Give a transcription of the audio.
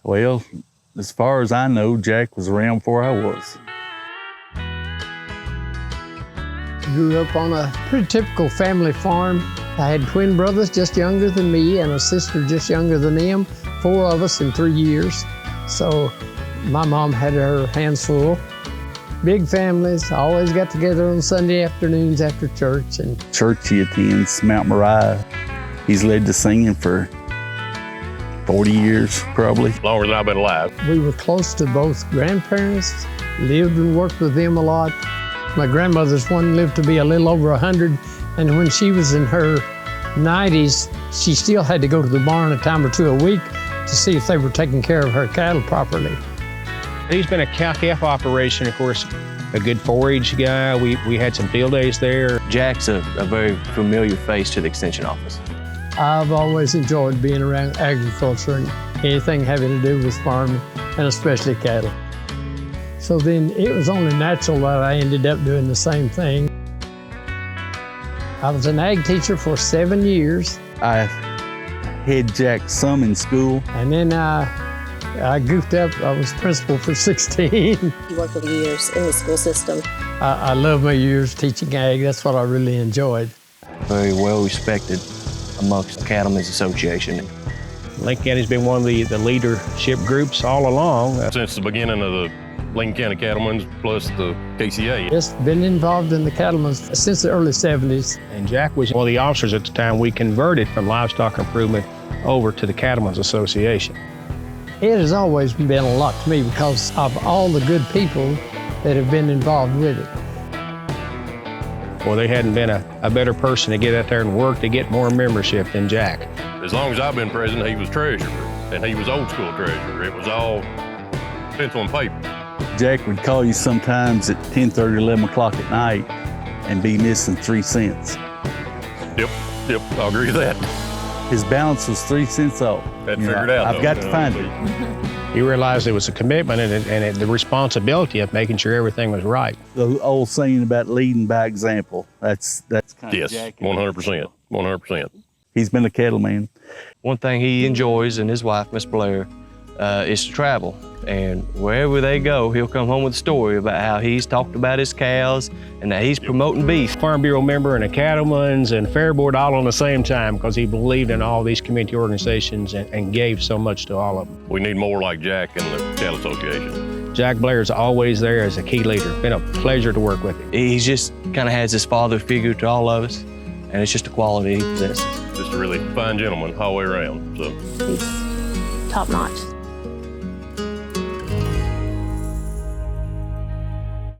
Well, as far as I know, Jack was around before I was. Grew up on a pretty typical family farm. I had twin brothers just younger than me and a sister just younger than them, 4 of us in 3 years. So my mom had her hands full. Big families, always got together on Sunday afternoons after church. And Church he attends, Mount Moriah. He's led to singing for 40 years, probably. Longer than I've been alive. we were close to both grandparents, lived and worked with them a lot. My grandmother's one lived to be a little over 100, and when she was in her 90s, she still had to go to the barn a time or two a week to see if they were taking care of her cattle properly. He's been a cow-calf operation, of course, a good forage guy. We had some field days there. Jack's a very familiar face to the Extension office. I've always enjoyed being around agriculture and anything having to do with farming, and especially cattle. So then it was only natural that I ended up doing the same thing. I was an ag teacher for 7 years. I had Jack some in school. And then I goofed up. I was principal for 16. You worked for years in the school system. I love my years teaching ag. That's what I really enjoyed. Very well respected amongst the Cattlemen's Association. Lincoln County's been one of the leadership groups all along. Since the beginning of the Lincoln County Cattlemen's plus the KCA. Just been involved in the cattlemen's since the early 70s. And Jack was one of the officers at the time we converted from livestock improvement over to the Cattlemen's Association. It has always been a lot to me because of all the good people that have been involved with it. Well, they hadn't been a better person to get out there and work to get more membership than Jack. As long as I've been president, he was treasurer, and he was old school treasurer. It was all pencil and paper. Jack would call you sometimes at 10:30, 11 o'clock at night and be missing 3 cents. Yep, I agree with that. His balance was 3 cents off. Had to figure it out, I've though, got you to know, find but- it. He realized it was a commitment and the responsibility of making sure everything was right. The old saying about leading by example, that's kind Yes, of Jack. 100%, 100%. He's been a cattleman. One thing he enjoys, and his wife, Miss Blair, is to travel. And wherever they go, he'll come home with a story about how he's talked about his cows and that he's promoting beef. Farm Bureau member and a cattleman's and fair board all on the same time because he believed in all these community organizations and gave so much to all of them. We need more like Jack in the Cattle Association. Jack Blair is always there as a key leader. Been a pleasure to work with him. He's just kind of has his father figure to all of us, and it's just a quality he possesses. Just a really fine gentleman all the way around. So He's top notch.